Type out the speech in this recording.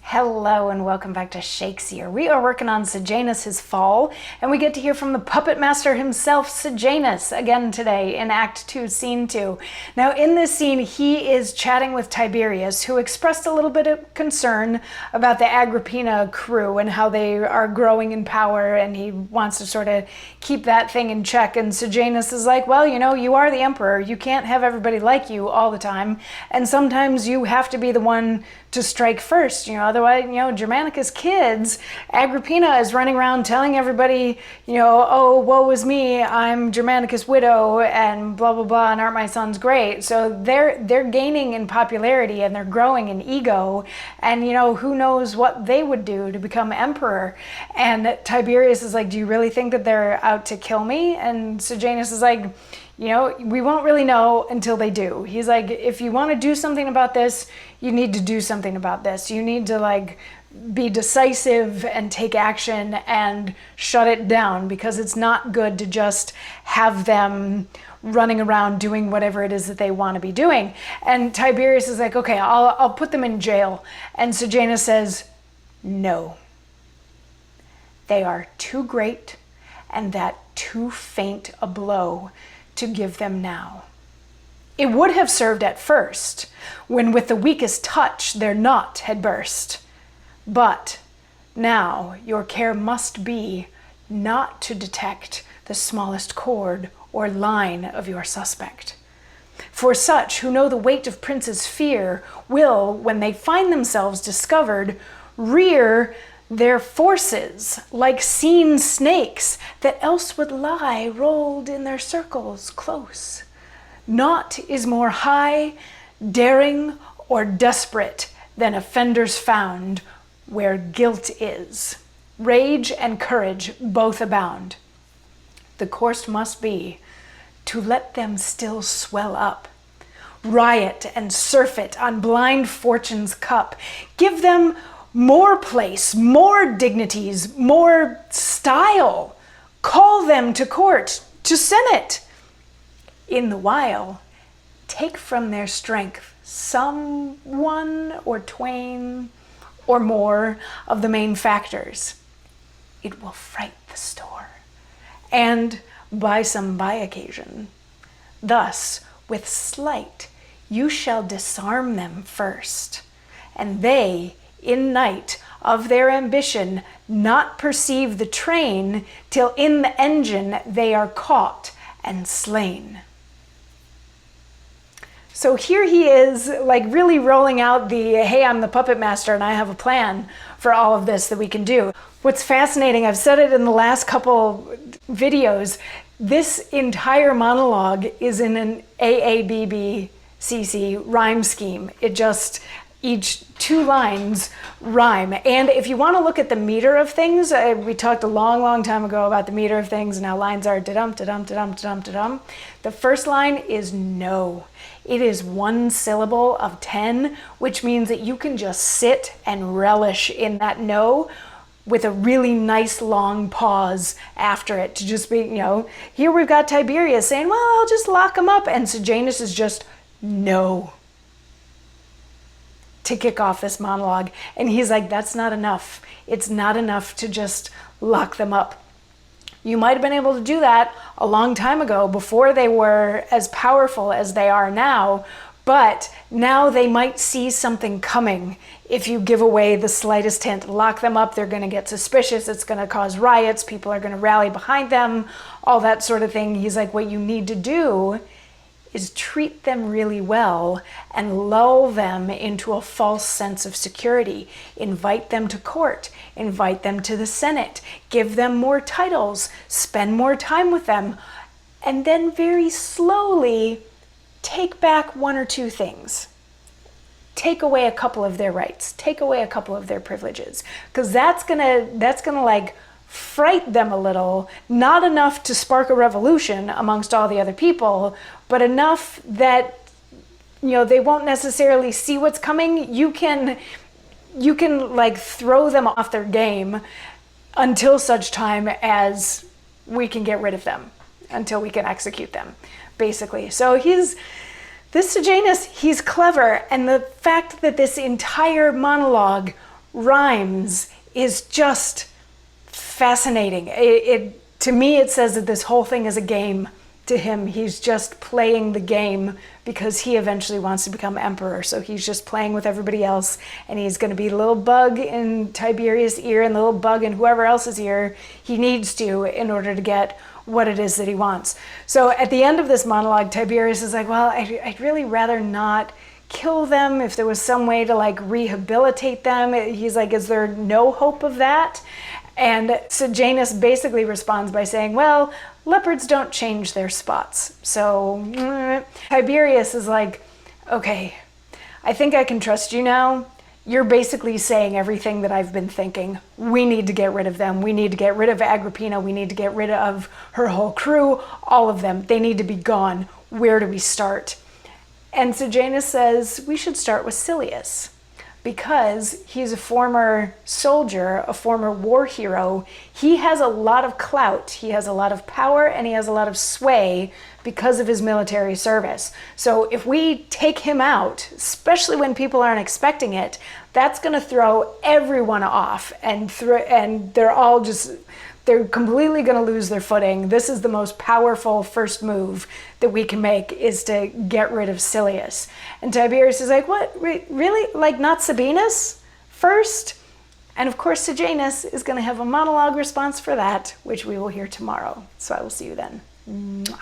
Hello and welcome back to Shakesyear. We are working on Sejanus' fall, and we get to hear from the puppet master himself, Sejanus, again today in Act 2, Scene 2. Now in this scene, he is chatting with Tiberius, who expressed a little bit of concern about the Agrippina crew and how they are growing in power, and he wants to sort of keep that thing in check. And Sejanus is like, well, you know, you are the emperor. You can't have everybody like you all the time, and sometimes you have to be the one to strike first, otherwise, Germanicus kids, Agrippina is running around telling everybody, oh, woe is me, I'm Germanicus' widow, and blah, blah, blah, and aren't my sons great? So they're gaining in popularity, and they're growing in ego, and, who knows what they would do to become emperor. And Tiberius is like, do you really think that they're out to kill me? And Sejanus is like, we won't really know until they do. He's like, if you want to do something about this, you need to do something about this. You need to be decisive and take action and shut it down, because it's not good to just have them running around doing whatever it is that they want to be doing. And Tiberius is like, okay, I'll put them in jail. And Sejanus says, no. They are too great and that too faint a blow to give them now. It would have served at first, when with the weakest touch their knot had burst. But now your care must be not to detect the smallest cord or line of your suspect. For such who know the weight of princes' fear will, when they find themselves discovered, rear their forces like seen snakes that else would lie rolled in their circles close. Naught is more high, daring, or desperate than offenders found where guilt is. Rage and courage both abound. The course must be to let them still swell up, riot and surfeit on blind fortune's cup. Give them more place, more dignities, more style. Call them to court, to senate. In the while, take from their strength some one or twain or more of the main factors. It will fright the store, and by some by occasion. Thus, with sleight, you shall disarm them first, and they, in night of their ambition, not perceive the train till in the engine they are caught and slain. So here he is, really rolling out the, hey, I'm the puppet master and I have a plan for all of this that we can do. What's fascinating, I've said it in the last couple videos, this entire monologue is in an AABBCC rhyme scheme. It just, each two lines rhyme. And if you want to look at the meter of things, we talked a long time ago about the meter of things and how lines are da-dum, da-dum, da-dum, da-dum, da-dum. The first line is no. It is one syllable of 10, which means that you can just sit and relish in that no with a really nice long pause after it to just be, here we've got Tiberius saying, well, I'll just lock him up. And Sejanus is just no, to kick off this monologue. And he's like, that's not enough. It's not enough to just lock them up. You might have been able to do that a long time ago, before they were as powerful as they are now, but now they might see something coming. If you give away the slightest hint, lock them up, they're going to get suspicious, it's going to cause riots, people are going to rally behind them, all that sort of thing. He's like, what you need to do is treat them really well and lull them into a false sense of security. Invite them to court, invite them to the Senate, give them more titles, spend more time with them, and then very slowly take back one or two things. Take away a couple of their rights, take away a couple of their privileges, because that's gonna fright them a little, not enough to spark a revolution amongst all the other people, but enough that they won't necessarily see what's coming. You can throw them off their game until such time as we can get rid of them, until we can execute them, basically. So this Sejanus, he's clever, and the fact that this entire monologue rhymes is just fascinating. To me, it says that this whole thing is a game to him. He's just playing the game because he eventually wants to become emperor. So he's just playing with everybody else, and he's going to be the little bug in Tiberius' ear and the little bug in whoever else's ear he needs to in order to get what it is that he wants. So at the end of this monologue, Tiberius is like, well, I'd really rather not kill them. If there was some way to like rehabilitate them, he's like, is there no hope of that? And Sejanus basically responds by saying, well, leopards don't change their spots. So Tiberius is like, okay, I think I can trust you now. You're basically saying everything that I've been thinking. We need to get rid of them. We need to get rid of Agrippina. We need to get rid of her whole crew, all of them. They need to be gone. Where do we start? And Sejanus says we should start with Silius, because he's a former soldier, a former war hero. He has a lot of clout, he has a lot of power, and he has a lot of sway because of his military service. So if we take him out, especially when people aren't expecting it, that's going to throw everyone off, and they're completely going to lose their footing. This is the most powerful first move that we can make, is to get rid of Silius. And Tiberius is like, what, really? Like, not Sabinus first? And of course, Sejanus is going to have a monologue response for that, which we will hear tomorrow. So I will see you then. Mwah.